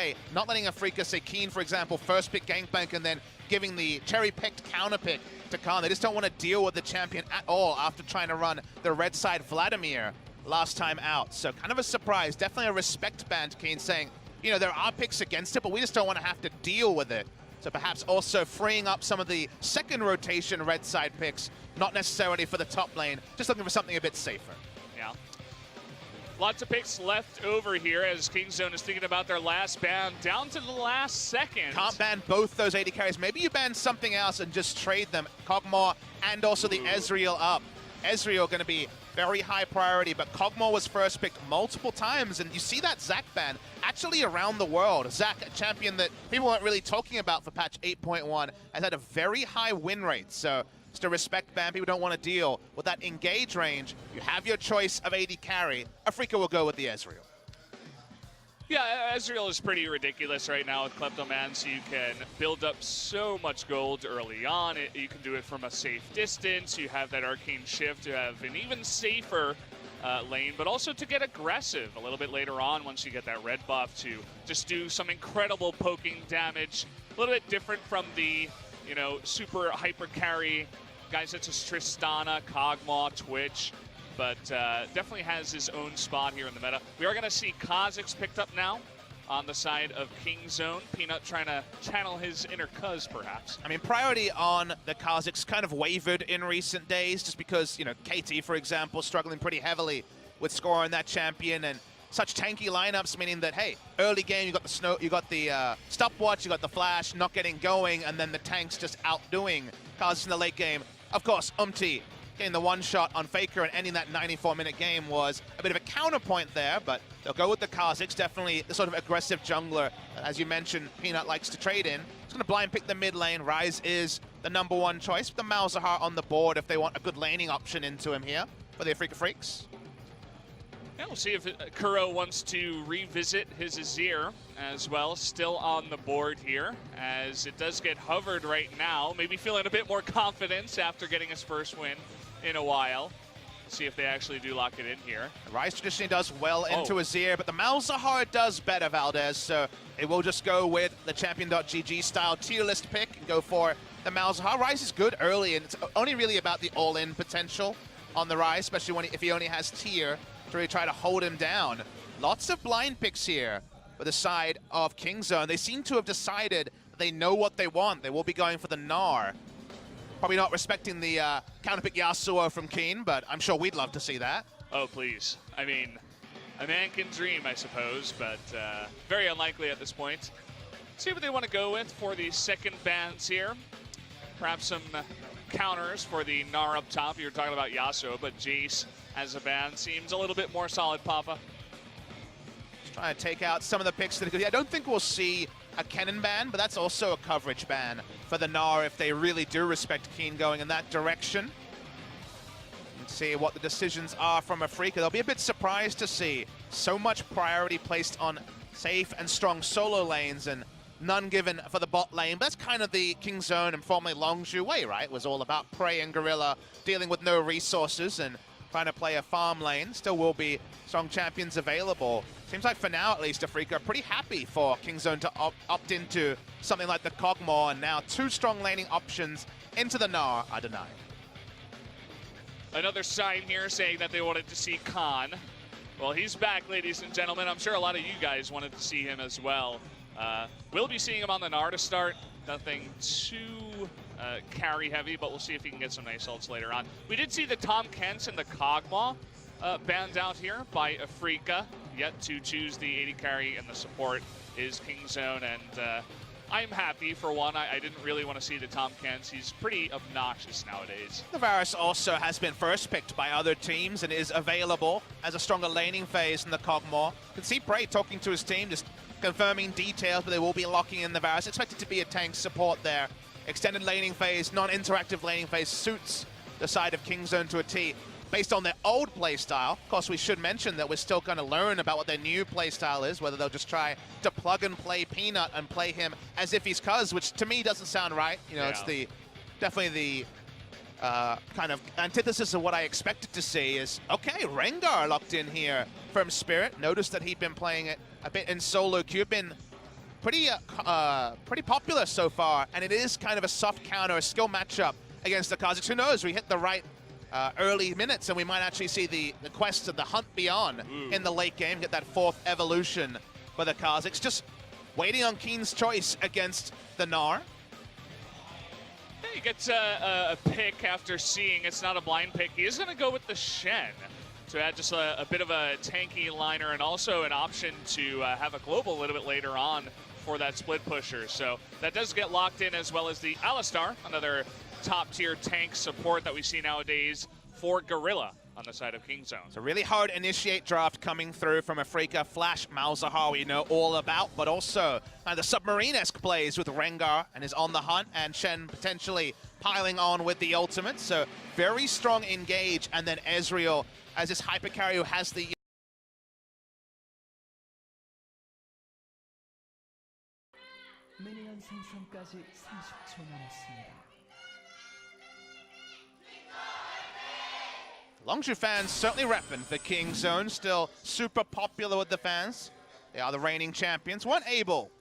hey, not letting Afreeca, say Keen, for example, first pick Gangplank and then giving the cherry-picked counter pick to Khan. They just don't want to deal with the champion at all after trying to run the red side Vladimir last time out. So kind of a surprise, definitely a respect ban to Keen, saying, you know, there are picks against it, but we just don't want to have to deal with it. So perhaps also freeing up some of the second rotation red side picks, not necessarily for the top lane, just looking for something a bit safer. Yeah. Lots of picks left over here as Kingzone is thinking about their last ban down to the last second. Can't ban both those AD carries. Maybe you ban something else and just trade them. Kog'Maw and also the Ezreal up. Ezreal going to be very high priority, but Kog'Maw was first picked multiple times, and you see that Zac ban actually around the world. Zac, a champion that people weren't really talking about for patch 8.1, has had a very high win rate. So just a respect ban. People don't want to deal with that engage range. You have your choice of AD carry. Afreeca will go with the Ezreal. Yeah, Ezreal is pretty ridiculous right now with Kleptomance. You can build up so much gold early on. You can do it from a safe distance. You have that arcane shift to have an even safer lane, but also to get aggressive a little bit later on once you get that red buff to just do some incredible poking damage. A little bit different from the, you know, super hyper carry guys such as Tristana, Kog'Maw, Twitch. But definitely has his own spot here in the meta. We are going to see Kha'Zix picked up now on the side of Kingzone. Peanut trying to channel his inner cuz, perhaps. I mean, priority on the Kha'Zix kind of wavered in recent days just because, you know, KT, for example, struggling pretty heavily with scoring that champion and such tanky lineups, meaning that, hey, early game you got the stopwatch, you got the flash not getting going, and then the tanks just outdoing Kha'Zix in the late game. Of course, getting the one shot on Faker and ending that 94-minute game was a bit of a counterpoint there, but they'll go with the Kha'Zix, definitely the sort of aggressive jungler, as you mentioned, Peanut likes to trade in. He's going to blind pick the mid lane. Ryze is the #1 choice with the Malzahar on the board if they want a good laning option into him here for the Afreeca Freecs. Yeah, we'll see if Kuro wants to revisit his Azir as well, still on the board here, as it does get hovered right now. Maybe feeling a bit more confidence after getting his first win in a while. See if they actually do lock it in here. Ryze traditionally does well into Azir, but the Malzahar does better, Valdez, so it will just go with the Champion.gg style tier list pick and go for the Malzahar. Ryze is good early, and it's only really about the all-in potential on the Ryze, especially if he only has tier to really try to hold him down. Lots of blind picks here for the side of Kingzone. They seem to have decided they know what they want. They will be going for the Gnar. Probably not respecting the counterpick Yasuo from Keen, but I'm sure we'd love to see that. Oh, please. I mean, a man can dream, I suppose, but very unlikely at this point. See what they want to go with for the second bans here. Perhaps some counters for the Gnar up top. You were talking about Yasuo, but Jace as a ban seems a little bit more solid, Papa. Just trying to take out some of the picks that I don't think we'll see a Kennen ban, but that's also a coverage ban for the Gnar if they really do respect Keen going in that direction. Let's see what the decisions are from Afreeca. They'll be a bit surprised to see so much priority placed on safe and strong solo lanes and none given for the bot lane. But that's kind of the Kingzone and formerly Longzhu way, right? It was all about Prey and Gorilla dealing with no resources and trying to play a farm lane. Still will be strong champions available. Seems like for now, at least, Afreeca are pretty happy for Kingzone to opt into something like the Kog'Maw, and now 2 strong laning options into the Gnar are denied. Another sign here saying that they wanted to see Khan. Well, he's back, ladies and gentlemen. I'm sure a lot of you guys wanted to see him as well. We'll be seeing him on the Gnar to start. Nothing too carry heavy, but we'll see if he can get some nice ults later on. We did see the Tom Kents and the Kog'Maw banned out here by Afreeca. Yet to choose the AD carry and the support is Kingzone, and I'm happy for one. I didn't really want to see the Tom Kents. He's pretty obnoxious nowadays. The Varus also has been first picked by other teams and is available as a stronger laning phase in the Kog'Maw. You can see Prey talking to his team, just confirming details, but they will be locking in the Varus. Expected to be a tank support there. Extended laning phase, non-interactive laning phase suits the side of Kingzone to a T. Based on their old playstyle. Of course, we should mention that we're still going to learn about what their new playstyle is, whether they'll just try to plug and play Peanut and play him as if he's Cuz, which to me doesn't sound right. You know, yeah. It's definitely the kind of antithesis of what I expected to see is, okay, Rengar locked in here from Spirit. Noticed that he'd been playing it a bit in solo queue, been pretty popular so far, and it is kind of a soft counter, a skill matchup against the Kazakhs. Who knows? We hit the right early minutes, and we might actually see the quest of the hunt beyond in the late game, get that 4th evolution for the Kazakhs. Just waiting on Keen's choice against the Gnar. He gets a pick after seeing it's not a blind pick. He is going to go with the Shen to add just a bit of a tanky liner and also an option to have a global a little bit later on for that split pusher. So that does get locked in, as well as the Alistar, another top-tier tank support that we see nowadays for Gorilla on the side of King Zone. It's a really hard initiate draft coming through from Afreeca. Flash Malzahar we know all about, but also the submarine-esque plays with Rengar and is on the hunt, and Shen potentially piling on with the ultimate. So very strong engage, and then Ezreal as this hyper carry who has the 미니언 생성까지 30초 남았습니다. Longzhu fans certainly repping the King Zone, still super popular with the fans. They are the reigning champions, weren't able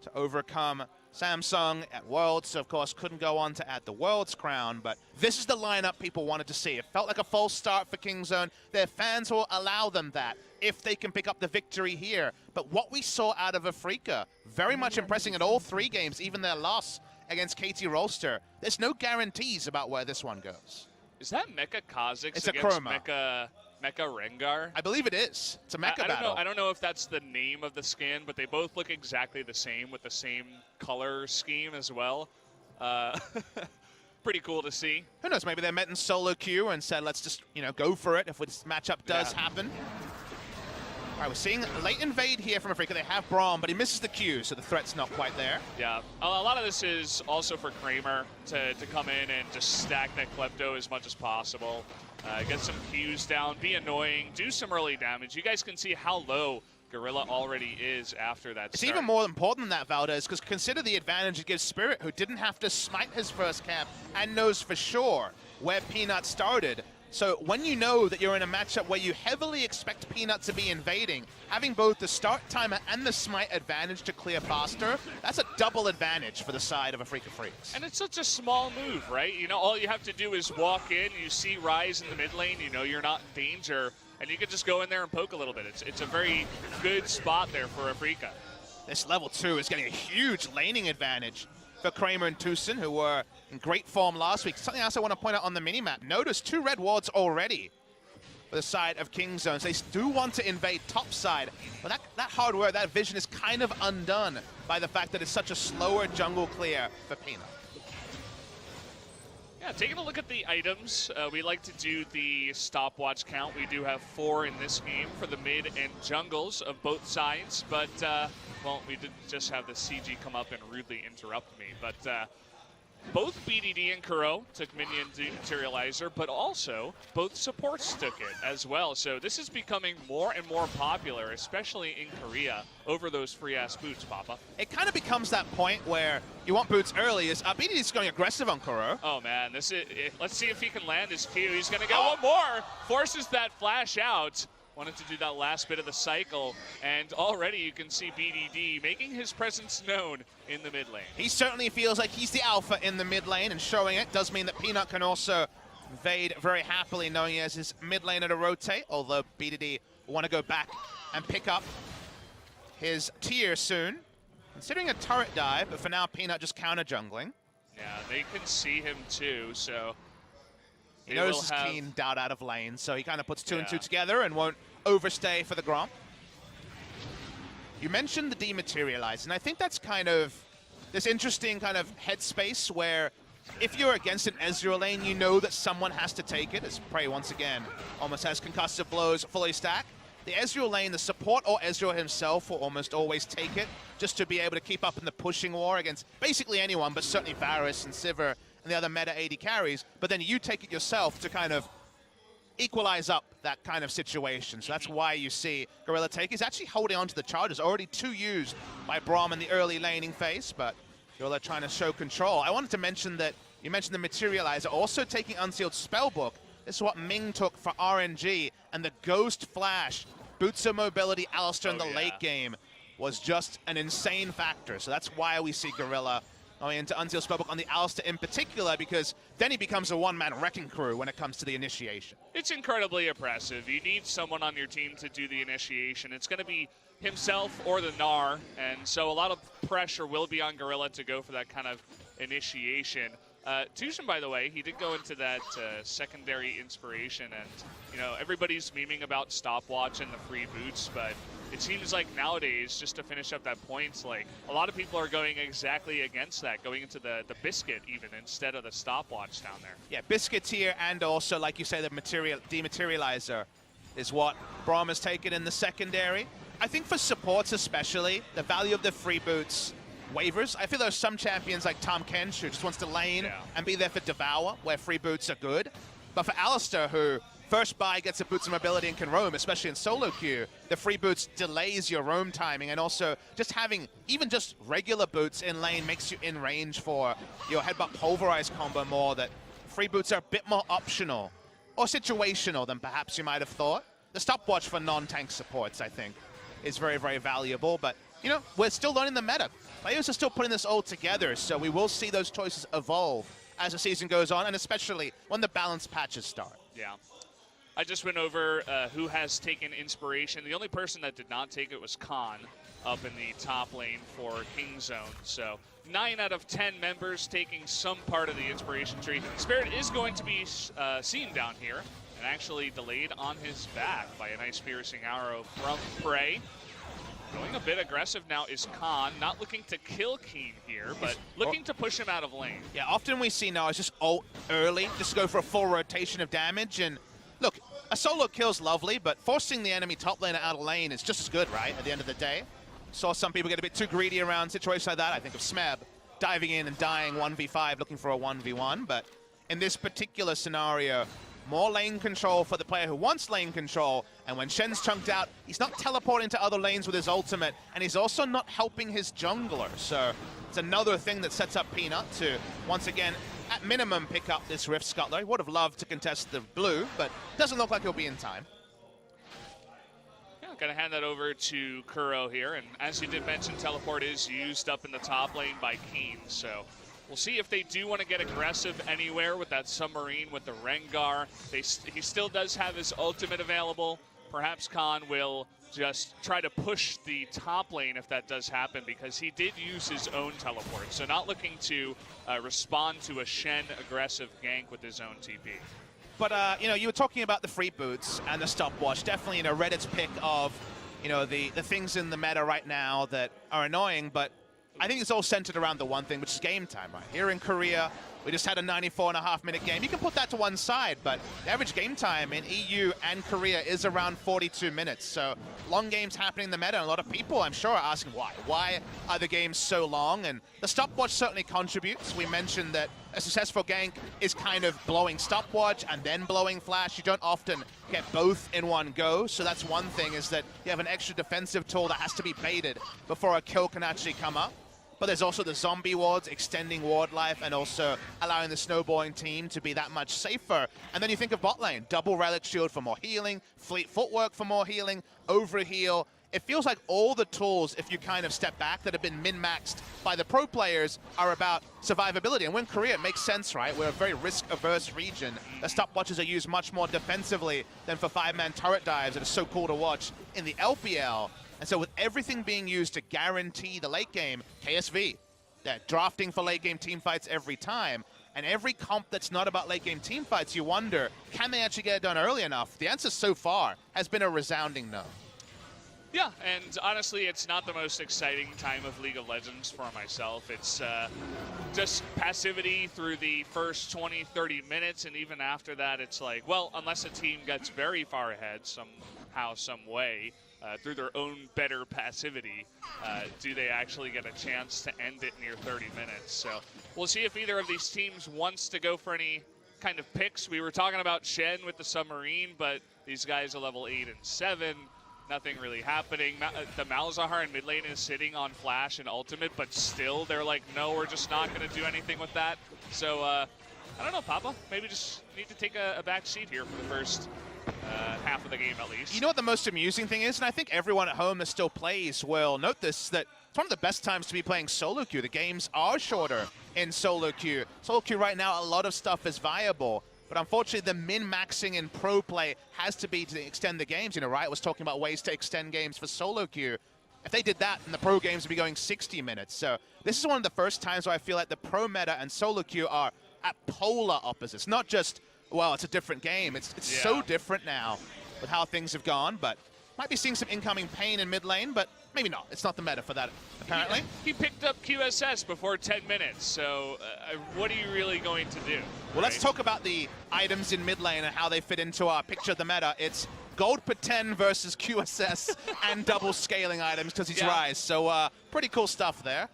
to overcome Samsung at Worlds, so of course couldn't go on to add the Worlds crown, but this is the lineup people wanted to see. It felt like a false start for King Zone. Their fans will allow them that if they can pick up the victory here. But what we saw out of Afreeca, very much impressing at all 3 games, even their loss against KT Rolster. There's no guarantees about where this one goes. Is that Mecha Kazakhs It's a against Chroma. Mecha Rengar? I believe it is. It's a mecha battle. I don't know if that's the name of the skin, but they both look exactly the same with the same color scheme as well. Pretty cool to see. Who knows, maybe they met in solo queue and said, let's just, go for it if this matchup does happen. All right, we're seeing a late invade here from Afreeca. They have Braum, but he misses the Q, so the threat's not quite there. Yeah, a lot of this is also for Kramer to come in and just stack that Klepto as much as possible. Get some Qs down, be annoying, do some early damage. You guys can see how low Gorilla already is after that It's start. even more important than that, Valdez, because consider the advantage it gives Spirit, who didn't have to smite his first camp and knows for sure where Peanut started. So when you know that you're in a matchup where you heavily expect Peanut to be invading, having both the start timer and the smite advantage to clear faster, that's a double advantage for the side of Afreeca Freecs. And it's such a small move, right? All you have to do is walk in, you see Ryze in the mid lane, you're not in danger, and you can just go in there and poke a little bit. It's a very good spot there for Afreeca. This level 2 is getting a huge laning advantage for Kramer and Tucson, who were in great form last week. Something else I want to point out on the minimap. Notice 2 red wards already for the side of King Zones. They do want to invade top side, but that hard work, that vision is kind of undone by the fact that it's such a slower jungle clear for Peanut. Yeah, taking a look at the items, we like to do the stopwatch count. We do have 4 in this game for the mid and jungles of both sides, but, well, we did just have the CG come up and rudely interrupt me, but both BDD and Kuro took minion dematerializer, but also both supports took it as well. So this is becoming more and more popular, especially in Korea, over those free-ass boots, Papa. It kind of becomes that point where you want boots early. BDD's going aggressive on Kuro. Oh man, let's see if he can land his Q. He's gonna get one more, forces that flash out. Wanted to do that last bit of the cycle, and already you can see BDD making his presence known in the mid lane. He certainly feels like he's the alpha in the mid lane, and showing it does mean that Peanut can also invade very happily, knowing he has his mid laner to rotate, although BDD will want to go back and pick up his tier soon. Considering a turret dive, but for now Peanut just counter jungling. Yeah, they can see him too, so he knows his Keen out of lane, so he kind of puts 2 and 2 together and won't overstay for the Gromp. You mentioned the dematerialize, and I think that's kind of this interesting kind of headspace where if you're against an Ezreal lane, you know that someone has to take it, as Prey once again almost has concussive blows fully stacked. The Ezreal lane, the support or Ezreal himself will almost always take it just to be able to keep up in the pushing war against basically anyone, but certainly Varus and Sivir and the other meta AD carries. But then you take it yourself to kind of equalize up that kind of situation. So that's why you see Gorilla take. He's actually holding on to the charges. Already 2 used by Braum in the early laning phase, but Gorilla trying to show control. I wanted to mention that you mentioned the Materializer, also taking Unsealed Spellbook. This is what Ming took for RNG, and the Ghost Flash boots of mobility Alistar in the late game. was just an insane factor. So that's why we see Gorilla going into Unsealed Spellbook on the Alistair in particular, because then he becomes a one-man wrecking crew when it comes to the initiation. It's incredibly oppressive. You need someone on your team to do the initiation. It's going to be himself or the Gnar, and so a lot of pressure will be on Gorilla to go for that kind of initiation. Tushin, by the way, he did go into that secondary inspiration, and you know, everybody's memeing about stopwatch and the free boots, but it seems like nowadays, just to finish up that points, like a lot of people are going exactly against that, going into the biscuit even instead of the stopwatch down there. Yeah, biscuits here, and also, like you say, the dematerializer is what Braum has taken in the secondary. I think for supports especially, the value of the free boots wavers. I feel there's some champions like Tom Kench who just wants to lane and be there for Devour, where free boots are good. But for Alistair, who first buy gets a boots of mobility and can roam, especially in solo queue, the free boots delays your roam timing, and also just having even just regular boots in lane makes you in range for your headbutt pulverize combo more. That free boots are a bit more optional or situational than perhaps you might have thought. The stopwatch for non-tank supports, I think, is very, very valuable, but you know, we're still learning the meta. Players are still putting this all together, so we will see those choices evolve as the season goes on, and especially when the balance patches start. Yeah. I just went over who has taken inspiration. The only person that did not take it was Khan up in the top lane for King Zone. So 9 out of 10 members taking some part of the inspiration tree. Spirit is going to be seen down here and actually delayed on his back by a nice piercing arrow from Prey. Going a bit aggressive now is Khan, not looking to kill Keen here, but looking to push him out of lane. Yeah, often we see now is just ult early, just go for a full rotation of damage, and look, a solo kill's lovely, but forcing the enemy top laner out of lane is just as good, right, at the end of the day. Saw some people get a bit too greedy around situations like that. I think of Smeb diving in and dying 1v5, looking for a 1v1, but in this particular scenario, more lane control for the player who wants lane control, and when Shen's chunked out, he's not teleporting to other lanes with his ultimate, and he's also not helping his jungler. So it's another thing that sets up Peanut to, once again, at minimum, pick up this Rift Scuttler. He would have loved to contest the blue, but doesn't look like he'll be in time. Yeah, gonna hand that over to Kuro here, and as you did mention, teleport is used up in the top lane by Keen, so we'll see if they do want to get aggressive anywhere with that submarine with the Rengar. He still does have his ultimate available. Perhaps Khan will just try to push the top lane if that does happen, because he did use his own teleport. So not looking to respond to a Shen aggressive gank with his own TP. But, you know, you were talking about the free boots and the stopwatch. Definitely, you know, Reddit's pick of, you know, the things in the meta right now that are annoying, but I think it's all centered around the one thing, which is game time, right? Here in Korea, we just had a 94.5-minute game. You can put that to one side, but the average game time in EU and Korea is around 42 minutes. So long games happening in the meta, and a lot of people, I'm sure, are asking why. Why are the games so long? And the stopwatch certainly contributes. We mentioned that a successful gank is kind of blowing stopwatch and then blowing flash. You don't often get both in one go. So that's one thing, is that you have an extra defensive tool that has to be baited before a kill can actually come up. But there's also the zombie wards, extending ward life, and also allowing the snowballing team to be that much safer. And then you think of bot lane, double relic shield for more healing, fleet footwork for more healing, overheal. It feels like all the tools, if you kind of step back, that have been min-maxed by the pro players are about survivability. And when Korea, it makes sense, right? We're a very risk-averse region. The stopwatches are used much more defensively than for 5-man turret dives that are so cool to watch in the LPL. And so with everything being used to guarantee the late game, KSV, they're drafting for late game team fights every time. And every comp that's not about late game team fights, you wonder, can they actually get it done early enough? The answer so far has been a resounding no. Yeah, and honestly, it's not the most exciting time of League of Legends for myself. It's just passivity through the first 20, 30 minutes, and even after that, it's like, well, unless a team gets very far ahead somehow, some way, through their own better passivity, do they actually get a chance to end it near 30 minutes? So we'll see if either of these teams wants to go for any kind of picks. We were talking about Shen with the submarine, but these guys are level 8 and 7. Nothing really happening. The Malzahar in mid lane is sitting on flash and ultimate, but still they're like, no, we're just not going to do anything with that. So I don't know, Papa. Maybe just need to take a back seat here for the first half of the game at least. You know what the most amusing thing is, and I think everyone at home that still plays will note this, that it's one of the best times to be playing solo queue. The games are shorter in solo queue. Solo queue right now, a lot of stuff is viable, but unfortunately the min-maxing in pro play has to be to extend the games. You know, Riot was talking about ways to extend games for solo queue. If they did that, then the pro games would be going 60 minutes. So this is one of the first times where I feel like the pro meta and solo queue are at polar opposites. Not just, well, it's a different game. It's so different now with how things have gone, but might be seeing some incoming pain in mid lane, but maybe not. It's not the meta for that, apparently. He picked up QSS before 10 minutes, so what are you really going to do? Well, let's talk about the items in mid lane and how they fit into our picture of the meta. It's gold per 10 versus QSS and double scaling items because he's Rise. So pretty cool stuff there.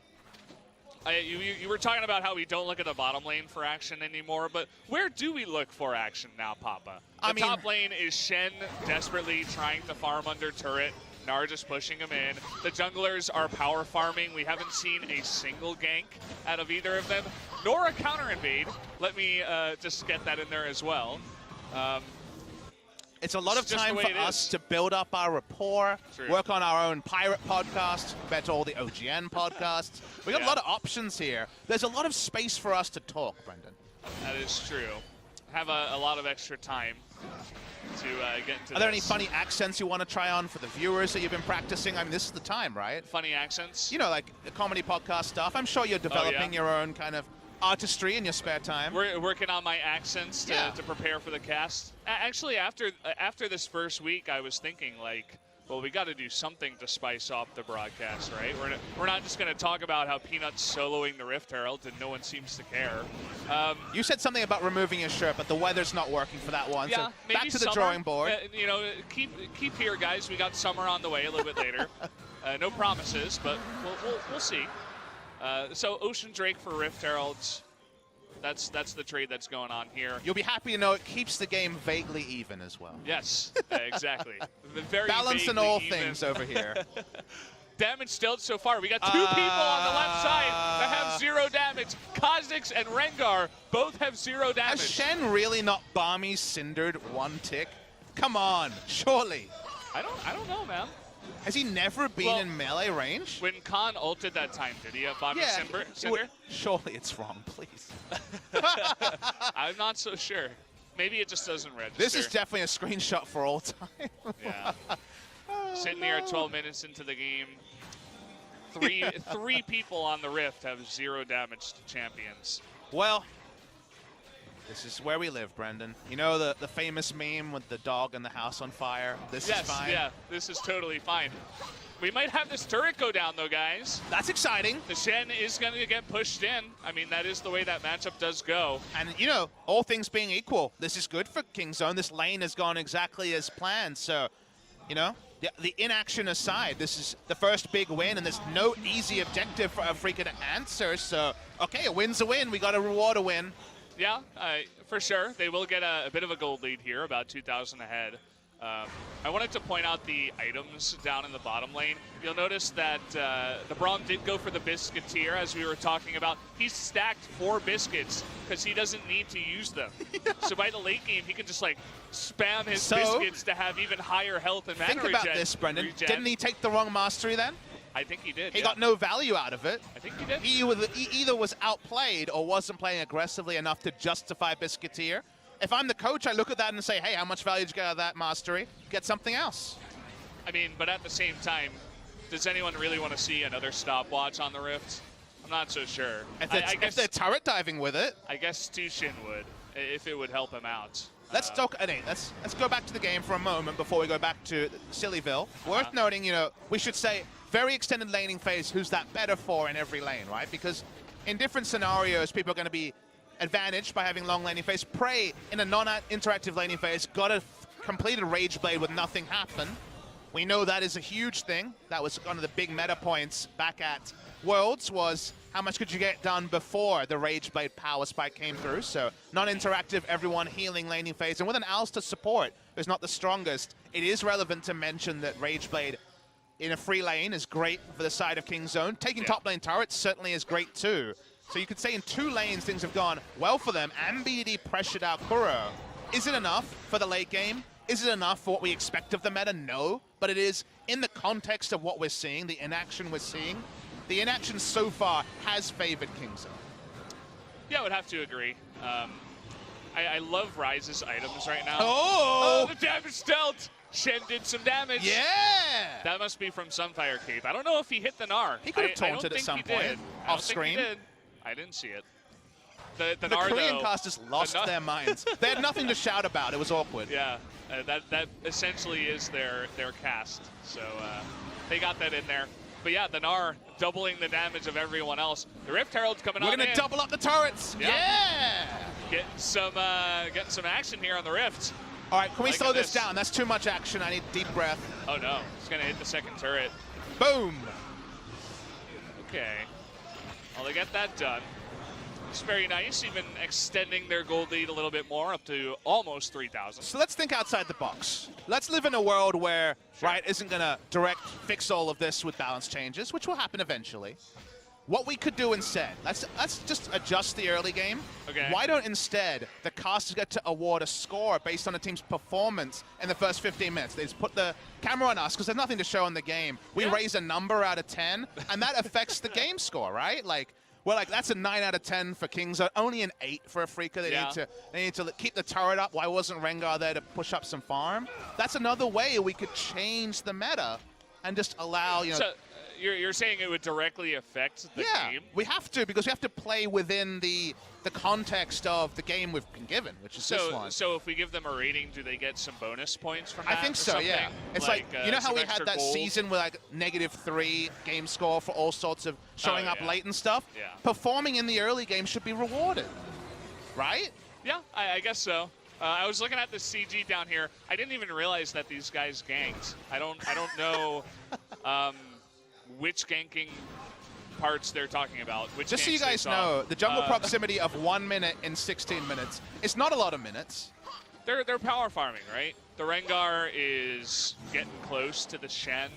You were talking about how we don't look at the bottom lane for action anymore, but where do we look for action now, Papa? The top lane is Shen desperately trying to farm under turret. Gnar just pushing him in. The junglers are power farming. We haven't seen a single gank out of either of them, nor a counter invade. Let me just get that in there as well. It's a lot of time for us to build up our rapport, work on our own pirate podcast compared to all the OGN podcasts. We got a lot of options here. There's a lot of space for us to talk, Brendan. That is true. Have a lot of extra time to get into Are there any funny accents you want to try on for the viewers that you've been practicing? I mean, this is the time, right? Funny accents? You know, like the comedy podcast stuff. I'm sure you're developing your own kind of artistry in your spare time. We're working on my accents to prepare for the cast. Actually, after this first week, I was thinking, like, well, we got to do something to spice up the broadcast, right? We're not just going to talk about how Peanut's soloing the Rift Herald and no one seems to care. You said something about removing your shirt, but the weather's not working for that one. Yeah, so back to the drawing board. You know, keep here, guys. We got summer on the way a little bit later. No promises, but we'll see. So Ocean Drake for Rift Heralds. That's the trade that's going on here. You'll be happy to know it keeps the game vaguely even as well. Yes, exactly. Very balancing all even. things over here. Damage dealt so far. We got two people on the left side that have 0 damage. Kha'Zix and Rengar both have 0 damage. Has Shen really not Barmy cindered one tick? Come on, surely. I don't know, man. Has he never been in melee range? When Khan ulted that time, did he have Barmy cinder? Surely it's wrong, please. I'm not so sure. Maybe it just doesn't register. This is definitely a screenshot for all time. Yeah. Sitting here at 12 minutes into the game. Three people on the Rift have 0 damage to champions. Well, this is where we live, Brendan. You know the famous meme with the dog and the house on fire? This is fine. Yeah, this is totally fine. We might have this turret go down, though, guys. That's exciting. The Shen is going to get pushed in. I mean, that is the way that matchup does go. And, you know, all things being equal, this is good for Kingzone. This lane has gone exactly as planned. So, you know, the inaction aside, this is the first big win, and there's no easy objective for Afreeca to answer. So, okay, a win's a win. We got to reward a win. Yeah, for sure. They will get a bit of a gold lead here, about 2,000 ahead. I wanted to point out the items down in the bottom lane. You'll notice that the Braum did go for the Biscuiteer, as we were talking about. He stacked 4 biscuits because he doesn't need to use them. So by the late game, he can just like spam his biscuits to have even higher health and mana regen. Think about this, Brendan. Didn't he take the wrong mastery then? I think he did. He got no value out of it. I think he did. He either was outplayed or wasn't playing aggressively enough to justify Biscuiteer. If I'm the coach, I look at that and say, hey, how much value did you get out of that mastery? Get something else. I mean, but at the same time, does anyone really want to see another stopwatch on the Rift? I'm not so sure. If they're turret diving with it. I guess Tushin would, if it would help him out. Let's go back to the game for a moment before we go back to Sillyville. Worth noting, you know, we should say very extended laning phase, who's that better for in every lane, right? Because in different scenarios, people are going to be advantaged by having long laning phase. Prey in a non-interactive laning phase got a completed Rage Blade with nothing happen. We know that is a huge thing. That was one of the big meta points back at Worlds, was how much could you get done before the Rage Blade power spike came through. So non-interactive, everyone healing laning phase. And with an Alistar support who's not the strongest, it is relevant to mention that Rage Blade in a free lane is great for the side of Kingzone. Taking top lane turrets certainly is great too. So you could say in 2 lanes things have gone well for them, and BD pressured out Kuro. Is it enough for the late game? Is it enough for what we expect of the meta? No, but it is in the context of what we're seeing, the inaction we're seeing. The inaction so far has favored Kingzone. Yeah, I would have to agree. I love Ryze's items right now. Oh! The damage dealt! Shen did some damage. Yeah! That must be from Sunfire Cape. I don't know if he hit the Gnar. He could have taunted at some point, off screen. I didn't see it. The The Gnar, Korean though, casters lost their minds. They had nothing to shout about. It was awkward. Yeah, that essentially is their cast. So they got that in there. But yeah, the Gnar doubling the damage of everyone else. The Rift Herald's coming on in. We're going to double up the turrets. Yeah! Getting some action here on the Rift. All right, can we Look slow at this down? That's too much action. I need deep breath. Oh no, it's gonna hit the second turret. Boom! Okay. Well, they get that done. It's very nice, even extending their gold lead a little bit more, up to almost 3,000. So let's think outside the box. Let's live in a world where Riot isn't going to direct fix all of this with balance changes, which will happen eventually. What we could do instead, let's just adjust the early game. Okay. Why don't instead the casters get to award a score based on a team's performance in the first 15 minutes? They just put the camera on us because there's nothing to show in the game. We raise a number out of 10, and that affects the game score, right? Like, we're like, that's a 9 out of 10 for Kingzone, only an 8 for Afreeca. They need to keep the turret up. Why wasn't Rengar there to push up some farm? That's another way we could change the meta and just allow, you know. So you're saying it would directly affect the game? We have to, because we have to play within the context of the game we've been given, which is this one. So if we give them a rating, do they get some bonus points from that? I think so, yeah. It's like you know how we had that season with like -3 game score for all sorts of showing up late and stuff? Yeah. Performing in the early game should be rewarded, right? Yeah, I guess so. I was looking at the CG down here. I didn't even realize that these guys ganked. I don't know which ganking parts they're talking about. Just so you guys know, the jungle proximity of 1 minute in 16 minutes, it's not a lot of minutes. They're power farming, right? The Rengar is getting close to the Shen.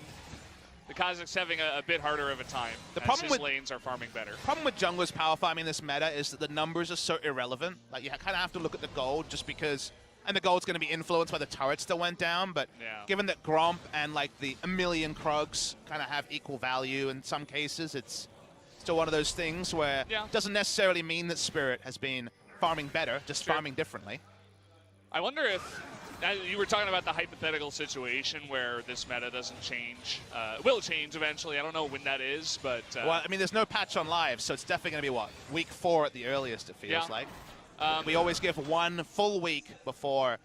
The Kazakhs having a bit harder of a time. The problem with lanes are farming better. The problem with junglers power farming this meta is that the numbers are so irrelevant. Like, you kind of have to look at the gold just because, and the gold's going to be influenced by the turrets that went down, but given that Gromp and like the a million Krugs kind of have equal value in some cases, it's still one of those things where it doesn't necessarily mean that Spirit has been farming better, just farming differently. I wonder if, you were talking about the hypothetical situation where this meta doesn't change. Will change eventually. I don't know when that is, but... well, I mean, there's no patch on live, so it's definitely going to be, what, week 4 at the earliest, it feels like. We always give 1 full week before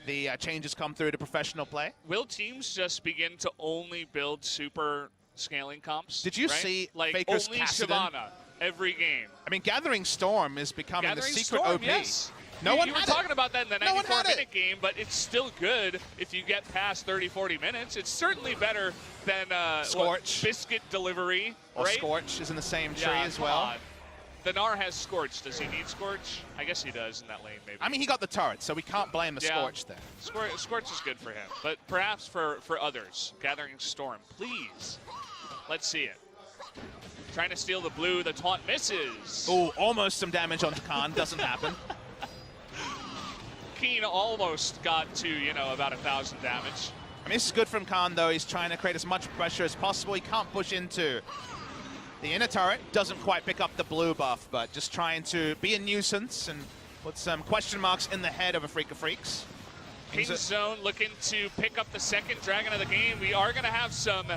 the changes come through to professional play. Will teams just begin to only build super scaling comps? Did you see like Faker's only Kassadin? Shyvana every game? I mean, Gathering Storm is becoming the secret Storm, OP. Yes. No one you had were talking about that in the 94-minute game, but it's still good if you get past 30, 40 minutes. It's certainly better than Scorch. Biscuit Delivery, or right? Scorch is in the same tree as well. On. The Gnar has Scorch. Does he need Scorch? I guess he does in that lane, maybe. I mean, he got the turret, so we can't blame the Scorch there. Scorch is good for him, but perhaps for others. Gathering Storm, please. Let's see it. Trying to steal the blue. The taunt misses. Oh, almost some damage onto Khan. Doesn't happen. Keen almost got to, about 1,000 damage. I mean, this is good from Khan, though. He's trying to create as much pressure as possible. He can't push into the inner turret. Doesn't quite pick up the blue buff, but just trying to be a nuisance and put some question marks in the head of Afreeca Freecs. Kingzone looking to pick up the second dragon of the game. We are going to have some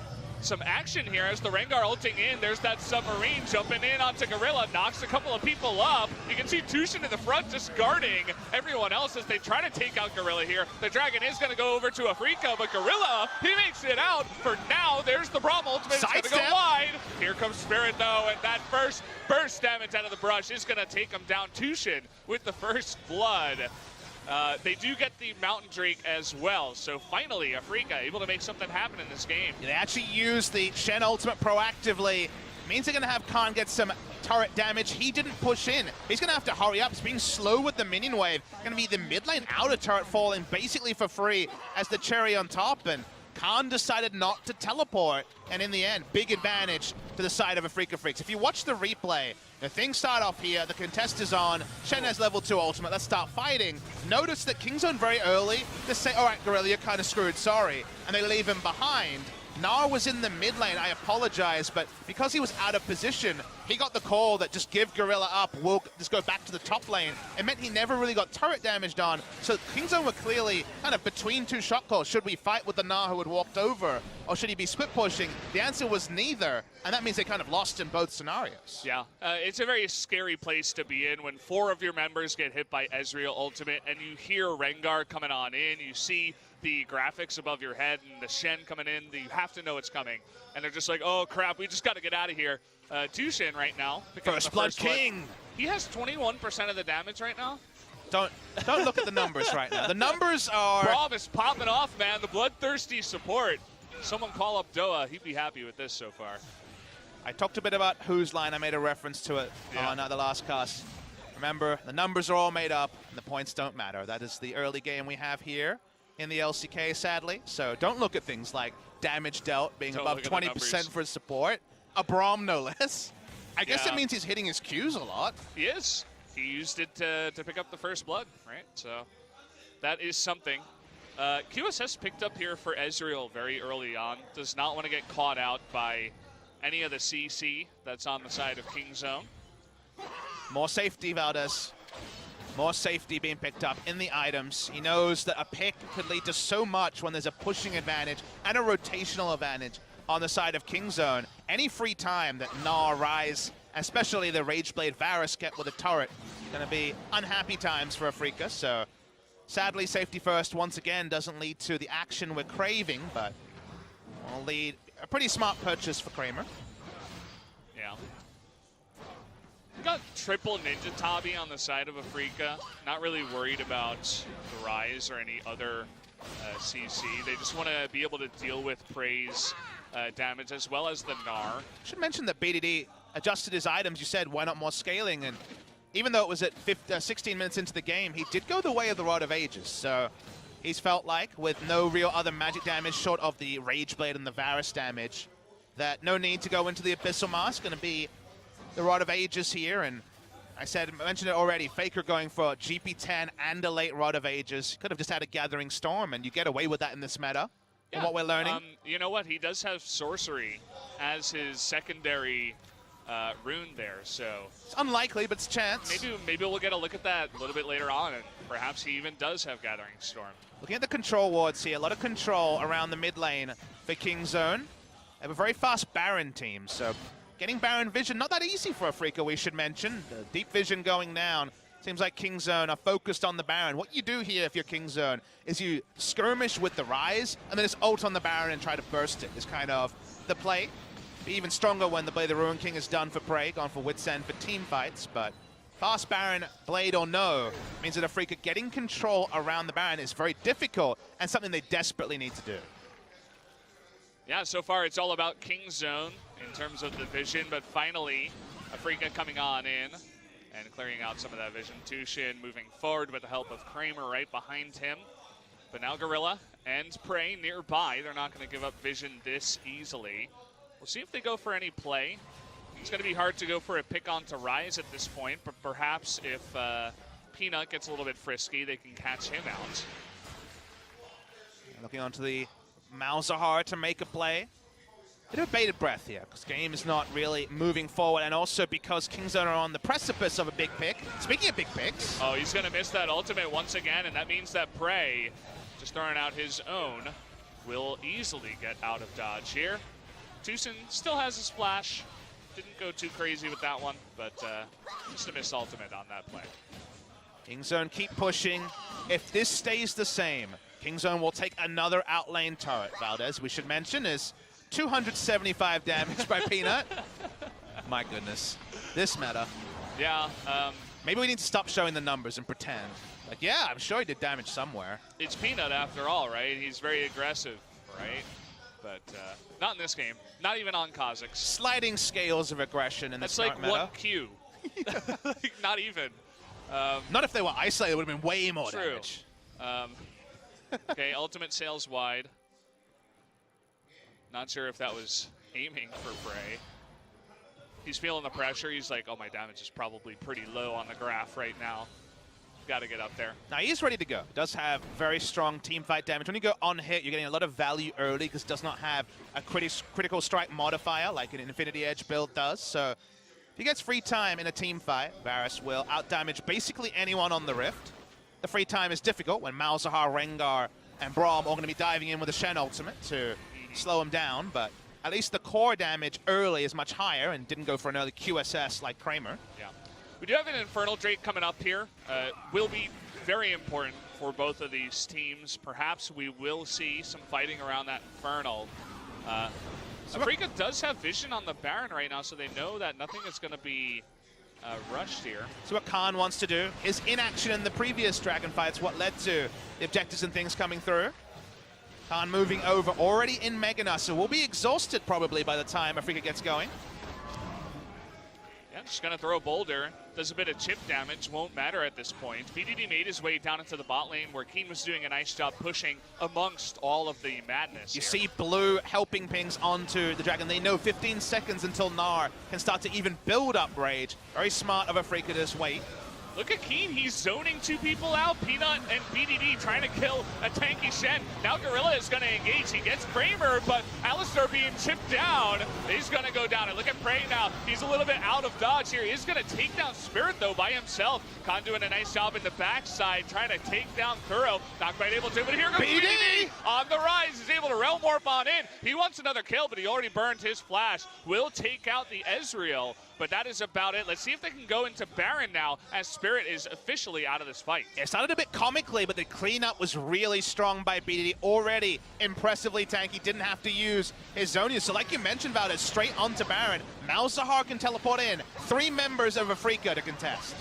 action here as the Rengar ulting in. There's that submarine jumping in onto Gorilla, knocks a couple of people up. You can see Tushin in the front just guarding everyone else as they try to take out Gorilla here. The dragon is going to go over to Afreeca, but Gorilla, he makes it out for now. There's the Braum ultimate. It's going to go wide. Here comes Spirit, though, and that first burst damage out of the brush is going to take him down. Tushin with the first blood. They do get the Mountain Drake as well, so finally Afreeca able to make something happen in this game. They actually use the Shen ultimate proactively. Means they're going to have Khan get some turret damage. He didn't push in. He's going to have to hurry up. He's being slow with the minion wave. Going to be the mid lane outer turret falling basically for free as the cherry on top, and Khan decided not to teleport, and in the end, big advantage to the side of Afreeca Freecs. If you watch the replay, the things start off here, the contest is on, Shen has level 2 ultimate, let's start fighting. Notice that Kingzone very early, just say, all right, Gorilla, you're kind of screwed, sorry, and they leave him behind. Gnar was in the mid lane, I apologize, but because he was out of position, he got the call that just give Gorilla up, we'll just go back to the top lane. It meant he never really got turret damaged on, so Kingzone were clearly kind of between two shot calls. Should we fight with the Gnar who had walked over, or should he be split pushing? The answer was neither, and that means they kind of lost in both scenarios. Yeah, it's a very scary place to be in when 4 of your members get hit by Ezreal ultimate, and you hear Rengar coming on in, you see the graphics above your head and the Shen coming in, you have to know it's coming. And they're just like, oh crap, we just got to get out of here. Tushin right now. First Blood King. He has 21% of the damage right now. Don't look at the numbers right now. The numbers are... Braum is popping off, man. The bloodthirsty support. Someone call up Doa. He'd be happy with this so far. I talked a bit about whose line. I made a reference to it on the last cast. Remember, the numbers are all made up, and the points don't matter. That is the early game we have here in the LCK, sadly. So don't look at things like damage dealt being above 20% for support. A Braum, no less. I guess it means he's hitting his Qs a lot. He is. He used it to pick up the first blood, right? So that is something. QSS picked up here for Ezreal very early on. Does not want to get caught out by any of the CC that's on the side of Kingzone. More safety, Valdez. More safety being picked up in the items. He knows that a pick could lead to so much when there's a pushing advantage and a rotational advantage on the side of Kingzone. Any free time that Gnar, Rise, especially the Rageblade Varus get with a turret, going to be unhappy times for Afreeca. So sadly, safety first once again doesn't lead to the action we're craving, but will lead a pretty smart purchase for Kramer. Yeah. Got triple Ninja Tabi on the side of Afreeca. Not really worried about the Rise or any other CC. They just want to be able to deal with Prey's damage as well as the Gnar. Should mention that BDD adjusted his items. You said, why not more scaling? And even though it was at 16 minutes into the game, he did go the way of the Rod of Ages. So he's felt like, with no real other magic damage short of the Rageblade and the Varus damage, that no need to go into the Abyssal Mask. Going to be the Rod of Ages here, and I mentioned it already, Faker going for GP10 and a late Rod of Ages. Could have just had a Gathering Storm, and you get away with that in this meta, from what we're learning. You know what? He does have Sorcery as his secondary rune there, so... It's unlikely, but it's a chance. Maybe we'll get a look at that a little bit later on, and perhaps he even does have Gathering Storm. Looking at the control wards here, a lot of control around the mid lane for Kingzone. They have a very fast Baron team, so... Getting Baron Vision, not that easy for Afreeca, we should mention. The Deep Vision going down. Seems like Kingzone are focused on the Baron. What you do here if you're Kingzone is you skirmish with the Rise, and then just ult on the Baron and try to burst it is kind of the play. Be even stronger when the Blade of the Ruin King is done for Prey, gone for Wit's End for team fights, but fast Baron, Blade or no, means that Afreeca getting control around the Baron is very difficult and something they desperately need to do. Yeah, so far it's all about Kingzone in terms of the vision, but finally Afreeca coming on in and clearing out some of that vision. Tushin moving forward with the help of Kramer right behind him. But now Gorilla and Prey nearby. They're not going to give up vision this easily. We'll see if they go for any play. It's going to be hard to go for a pick onto Rise at this point, but perhaps if Peanut gets a little bit frisky, they can catch him out. Looking onto the Malzahar to make a play. Bit of bated breath here, because game is not really moving forward, and also because Kingzone are on the precipice of a big pick. Speaking of big picks... Oh, he's going to miss that ultimate once again, and that means that Prey, just throwing out his own, will easily get out of dodge here. Tushin still has a splash. Didn't go too crazy with that one, but just a missed ultimate on that play. Kingzone keep pushing. If this stays the same, Kingzone will take another outlane turret. Valdez, we should mention, is 275 damage by Peanut. My goodness. This meta. Yeah. Maybe we need to stop showing the numbers and pretend. Like, yeah, I'm sure he did damage somewhere. It's Peanut after all, right? He's very aggressive, right? But not in this game. Not even on Kha'Zix. Sliding scales of aggression in this meta. That's like meta. 1 Q. Like, not even. Not if they were isolated, it would have been way more true. damage. Okay, ultimate sails wide. Not sure if that was aiming for Frey. He's feeling the pressure. He's like, oh, my damage is probably pretty low on the graph right now. Got to get up there. Now he's ready to go. Does have very strong team fight damage. When you go on hit, you're getting a lot of value early because it does not have a critical strike modifier like an Infinity Edge build does. So if he gets free time in a team fight, Varus will outdamage basically anyone on the Rift. The free time is difficult when Malzahar, Rengar, and Braum are going to be diving in with a Shen ultimate to slow him down, but at least the core damage early is much higher and didn't go for another QSS like Kramer. Yeah. We do have an Infernal Drake coming up here. Will be very important for both of these teams. Perhaps we will see some fighting around that Infernal. Afreeca does have vision on the Baron right now, so they know that nothing is going to be rushed here. So what Khan wants to do, his inaction in the previous Dragon fights, what led to the objectives and things coming through. Khan moving over, already in Meganuss, so will be exhausted probably by the time Afreeca gets going. Yeah, just gonna throw a boulder. Does a bit of chip damage, won't matter at this point. BDD made his way down into the bot lane where Keen was doing a nice job pushing amongst all of the madness. You here. see Blue helping pings onto the Dragon. They know 15 seconds until Gnar can start to even build up Rage. Very smart of Afreeca to just wait. Look at Keen, he's zoning two people out. Peanut and BDD trying to kill a tanky Shen. Now Gorilla is going to engage. He gets Kramer, but Alistar being chipped down. He's going to go down. And look at Prey now. He's a little bit out of dodge here. He's going to take down Spirit, though, by himself. Khan doing a nice job in the backside, trying to take down Kuro. Not quite able to, but here goes BDD on the rise. He's able to Realm Warp on in. He wants another kill, but he already burned his flash. Will take out the Ezreal. But that is about it. Let's see if they can go into Baron now as Spirit is officially out of this fight. It started a bit comically, but the cleanup was really strong by BDD. Already impressively tanky, didn't have to use his Zonius. So like you mentioned about it, straight onto Baron. Malzahar can teleport in. 3 members of Afreeca to contest.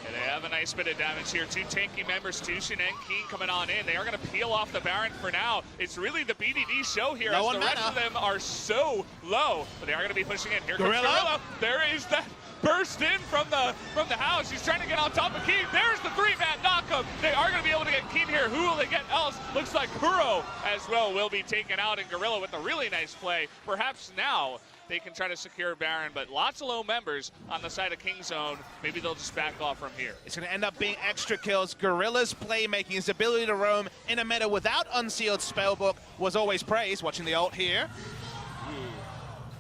And they have a nice bit of damage here. 2 tanky members, Tushin and Keen coming on in. They are going to peel off the Baron for now. It's really the BDD show here as the rest of them are so low. But they are going to be pushing in. Here comes Gorilla. There is that burst in from the house. He's trying to get on top of Keen. There's the 3-man knockup. They are going to be able to get Keen here. Who will they get else? Looks like Kuro as well will be taken out. And Gorilla with a really nice play. Perhaps now they can try to secure Baron, but lots of low members on the side of King Zone. Maybe they'll just back off from here. It's going to end up being extra kills. Gorilla's playmaking, his ability to roam in a meta without Unsealed Spellbook was always praised. Watching the ult here.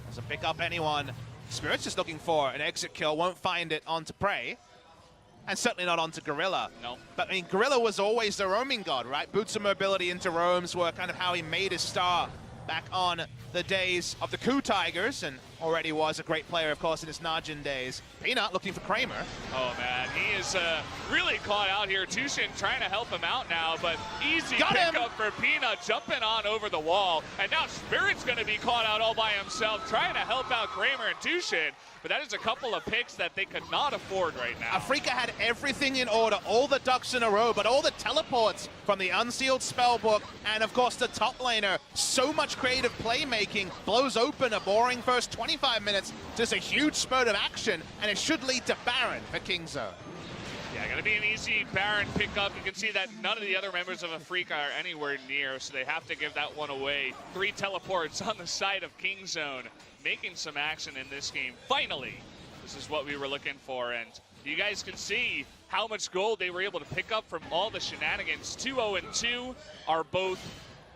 Doesn't pick up anyone. Spirit's just looking for an exit kill, won't find it onto Prey. And certainly not onto Gorilla. No. But I mean, Gorilla was always the roaming god, right? Boots of mobility into roams were kind of how he made his star back on the days of the Coup Tigers, and already was a great player, of course, in his Najin days. Peanut looking for Kramer. Oh, man, he is really caught out here. Tushin trying to help him out now, but easy pickup for Peanut, jumping on over the wall. And now Spirit's going to be caught out all by himself, trying to help out Kramer and Tushin. But that is a couple of picks that they could not afford right now. Afreeca had everything in order, all the ducks in a row, but all the teleports from the Unsealed Spellbook, and of course the top laner, so much creative playmaking, blows open a boring first 25 minutes, just a huge spurt of action, and it should lead to Baron for King Zone. Yeah, gonna be an easy Baron pickup. You can see that none of the other members of Afreeca are anywhere near, so they have to give that one away. 3 teleports on the side of King Zone, making some action in this game. Finally, this is what we were looking for, and you guys can see how much gold they were able to pick up from all the shenanigans. 2-0-2 are both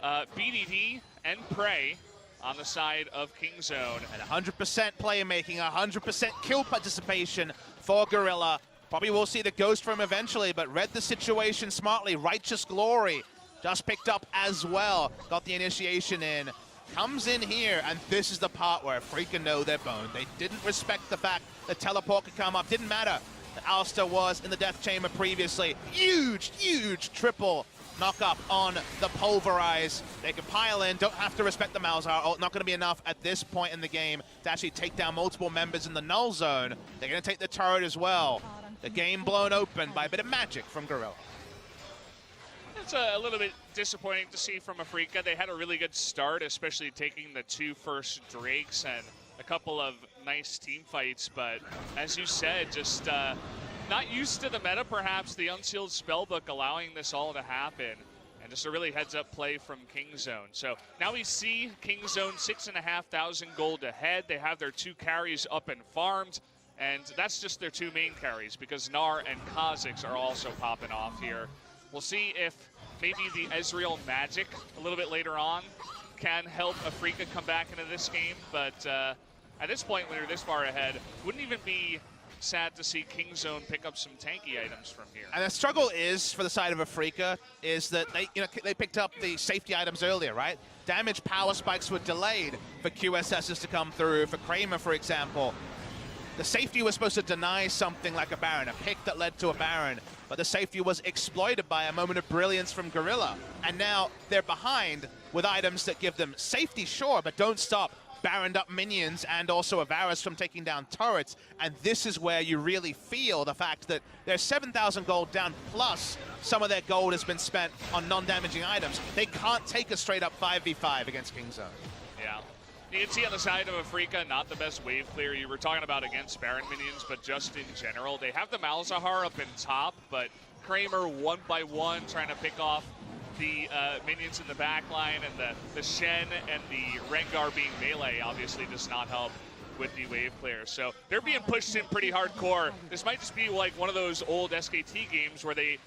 BDD and Prey on the side of King Zone. And 100% playmaking, 100% kill participation for Gorilla. Probably will see the ghost from eventually, but read the situation smartly. Righteous Glory just picked up as well. Got the initiation in. Comes in here, and this is the part where Afreeca know they're boned. They didn't respect the fact that teleport could come up. Didn't matter that Alistar was in the Death Chamber previously. Huge, huge triple knock up on the Pulverize. They can pile in, don't have to respect the Malzahar. Oh, not going to be enough at this point in the game to actually take down multiple members in the null zone. They're going to take the turret as well. The game blown open by a bit of magic from Gorilla. It's a little bit disappointing to see from Afreeca. They had a really good start, especially taking the 2 first Drakes and a couple of nice team fights. But as you said, just not used to the meta, perhaps, the Unsealed Spellbook allowing this all to happen. And just a really heads-up play from Kingzone. So now we see Kingzone 6,500 gold ahead. They have their 2 carries up and farmed, and that's just their 2 main carries because Gnar and Kha'Zix are also popping off here. We'll see if maybe the Ezreal magic a little bit later on can help Afreeca come back into this game, but at this point, when you're this far ahead, wouldn't even be sad to see Kingzone pick up some tanky items from here. And the struggle is, for the side of Afreeca, is that they picked up the safety items earlier, right? Damage power spikes were delayed for QSSs to come through. For Kramer, for example, the safety was supposed to deny something like a Baron, a pick that led to a Baron, but the safety was exploited by a moment of brilliance from Gorilla. And now they're behind with items that give them safety, sure, but don't stop Baroned up minions and also Avaris from taking down turrets. And this is where you really feel the fact that they're 7,000 gold down, plus some of their gold has been spent on non-damaging items. They can't take a straight up 5v5 against Kingzone. Yeah. You can see on the side of Afreeca, not the best wave clear. You were talking about against Baron minions, but just in general. They have the Malzahar up in top, but Kramer one by one trying to pick off the minions in the back line, and the Shen and the Rengar being melee obviously does not help with the wave clear. So they're being pushed in pretty hardcore. This might just be like one of those old SKT games where they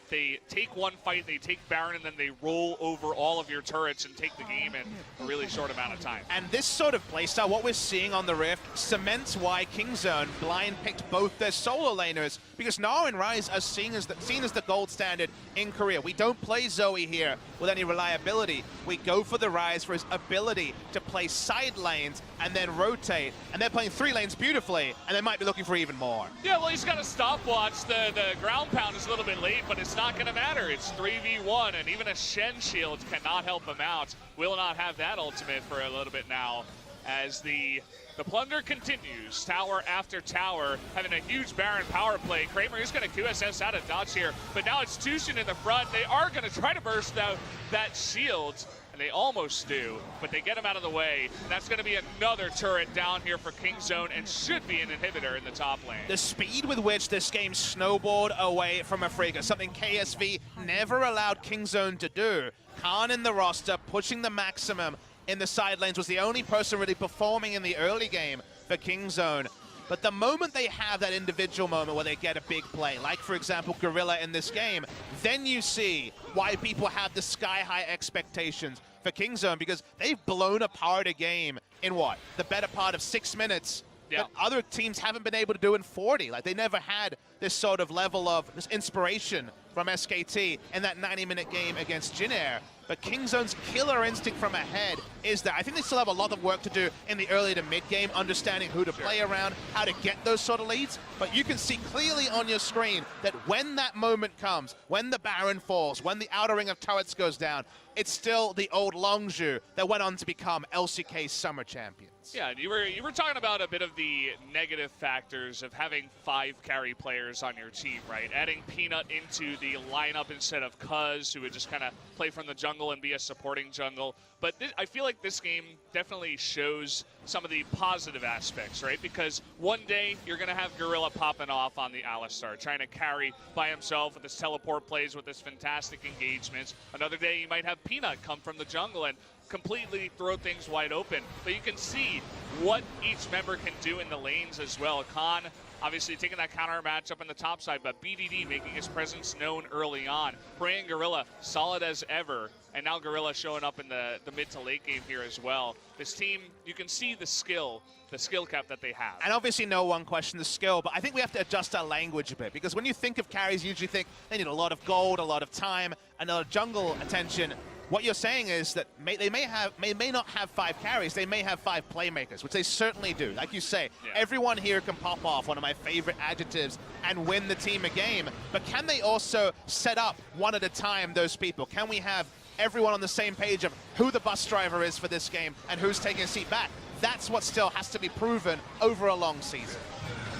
take one fight, they take Baron, and then they roll over all of your turrets and take the game in a really short amount of time. And this sort of playstyle, what we're seeing on the Rift, cements why Kingzone blind picked both their solo laners, because Gnar and Ryze are seen as the gold standard in Korea. We don't play Zoe here with any reliability. We go for the Ryze for his ability to play side lanes and then rotate, and they're playing 3 lanes beautifully, and they might be looking for even more. Yeah, well, he's got a stopwatch. The ground pound is a little bit late, but it's not going to matter. It's 3v1, and even a Shen shield cannot help him out. Will not have that ultimate for a little bit now, as the plunder continues. Tower after tower, having a huge Baron power play. Kramer is going to QSS out of dodge here, but now it's Tushin in the front. They are going to try to burst out that shield, and they almost do, but they get him out of the way. And that's going to be another turret down here for Kingzone, and should be an inhibitor in the top lane. The speed with which this game snowballed away from Afreeca, something KSV never allowed Kingzone to do. Khan in the roster, pushing the maximum in the side lanes, was the only person really performing in the early game for Kingzone. But the moment they have that individual moment where they get a big play, like for example Gorilla in this game, then you see why people have the sky-high expectations for Kingzone, because they've blown apart a game in what? The better part of 6 minutes. Yeah. That other teams haven't been able to do in 40. Like, they never had this sort of level of this inspiration from SKT in that 90-minute game against Jinair. But Kingzone's killer instinct from ahead is there. I think they still have a lot of work to do in the early to mid-game, understanding who to play around, how to get those sort of leads. But you can see clearly on your screen that when that moment comes, when the Baron falls, when the outer ring of turrets goes down, it's still the old Longzhu that went on to become LCK Summer Champions. Yeah, you were talking about a bit of the negative factors of having 5 carry players on your team, right? Adding Peanut into the lineup instead of Cuz, who would just kind of play from the jungle and be a supporting jungle. But I feel like this game definitely shows some of the positive aspects, right? Because one day you're going to have Gorilla popping off on the Alistar, trying to carry by himself with his teleport plays, with his fantastic engagements. Another day you might have Peanut come from the jungle and completely throw things wide open. But you can see what each member can do in the lanes as well. Khan obviously taking that counter matchup on the top side, but BDD making his presence known early on. Prey and Gorilla solid as ever, and now Gorilla showing up in the mid to late game here as well. This team, you can see the skill cap that they have. And obviously no one questions the skill, but I think we have to adjust our language a bit, because when you think of carries, you usually think they need a lot of gold, a lot of time, and a lot of jungle attention. What you're saying is that they may not have 5 carries, they may have 5 playmakers, which they certainly do. Like you say, everyone here can pop off, one of my favorite adjectives, and win the team a game. But can they also set up one at a time those people? Can we have everyone on the same page of who the bus driver is for this game and who's taking a seat back? That's what still has to be proven over a long season.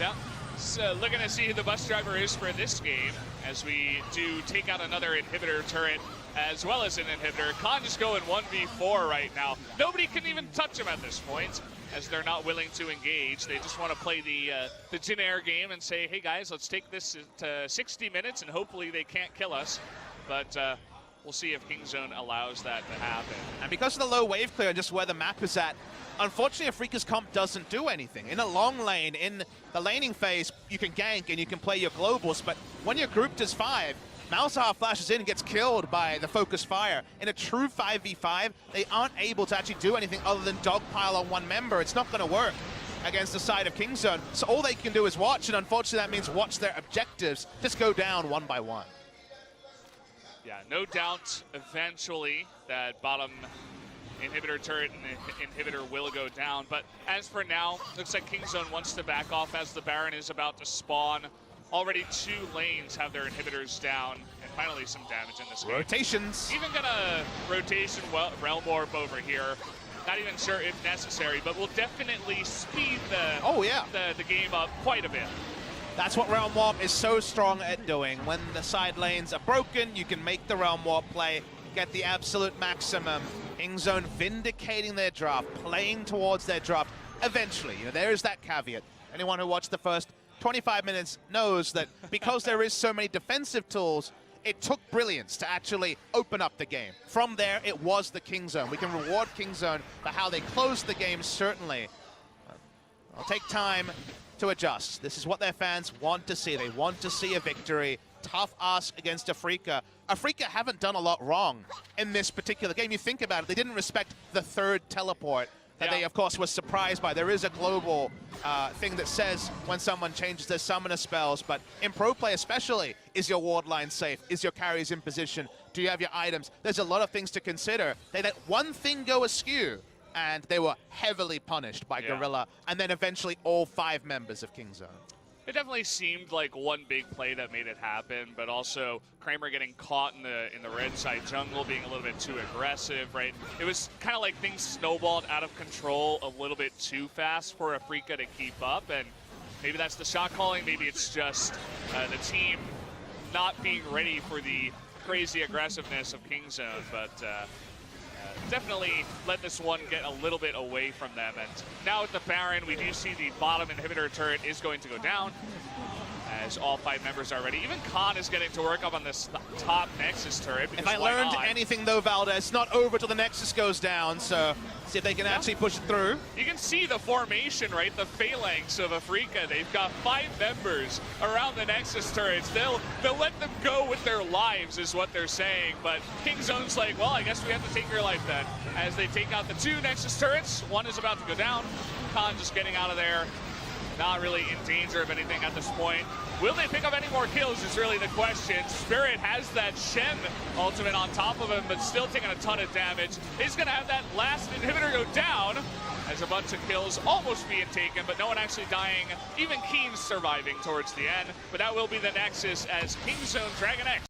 Yeah. So looking to see who the bus driver is for this game, as we do take out another inhibitor turret as well as an inhibitor. Khan just going 1v4 right now. Nobody can even touch him at this point, as they're not willing to engage. They just want to play the Jinair game and say, hey guys, let's take this to 60 minutes and hopefully they can't kill us. But we'll see if King Zone allows that to happen. And because of the low wave clear and just where the map is at, unfortunately, Afreeca's comp doesn't do anything. In a long lane, in the laning phase, you can gank and you can play your globals, but when you're grouped as 5, Malzahar flashes in and gets killed by the focused fire. In a true 5v5, they aren't able to actually do anything other than dogpile on one member. It's not going to work against the side of King Zone. So all they can do is watch, and unfortunately that means watch their objectives just go down one by one. Yeah, no doubt eventually that bottom inhibitor turret and inhibitor will go down. But as for now, looks like King Zone wants to back off as the Baron is about to spawn. Already 2 lanes have their inhibitors down, and finally some damage in this game. Rotations. Even gonna rotation Realm Orb over here. Not even sure if necessary, but will definitely speed the game up quite a bit. That's what Realm Warp is so strong at doing. When the side lanes are broken, you can make the Realm Warp play, get the absolute maximum. King Zone vindicating their draft, playing towards their draft. Eventually, there is that caveat. Anyone who watched the first 25 minutes knows that because there is so many defensive tools, it took brilliance to actually open up the game. From there, it was the King Zone. We can reward King Zone for how they closed the game, certainly. It'll take time to adjust. This is what their fans want to see. They want to see a victory. Tough ask against Afreeca. Afreeca haven't done a lot wrong in this particular game. You think about it, they didn't respect the 3rd teleport that they, of course, were surprised by. There is a global thing that says when someone changes their summoner spells, but in pro play especially, is your ward line safe? Is your carries in position? Do you have your items? There's a lot of things to consider. They let one thing go askew, and they were heavily punished by Gorilla, and then eventually all 5 members of King Zone. It definitely seemed like one big play that made it happen, but also Kramer getting caught in the red side jungle, being a little bit too aggressive, right? It was kind of like things snowballed out of control a little bit too fast for Afreeca to keep up, and maybe that's the shot calling, maybe it's just the team not being ready for the crazy aggressiveness of King Zone, but definitely let this one get a little bit away from them. And now with the Baron, we do see the bottom inhibitor turret is going to go down as all 5 members are ready. Even Khan is getting to work up on this top Nexus turret. If I learned anything though, Valdez, it's not over till the Nexus goes down, so see if they can actually push it through. You can see the formation, right? The phalanx of Afreeca. They've got 5 members around the Nexus turrets. They'll let them go with their lives is what they're saying, but King Zone's like, well, I guess we have to take your life then. As they take out the 2 Nexus turrets, one is about to go down. Khan just getting out of there. Not really in danger of anything at this point. Will they pick up any more kills is really the question. Spirit has that Shen ultimate on top of him, but still taking a ton of damage. He's gonna have that last inhibitor go down as a bunch of kills almost being taken, but no one actually dying. Even Keen's surviving towards the end, but that will be the Nexus as King Zone DragonX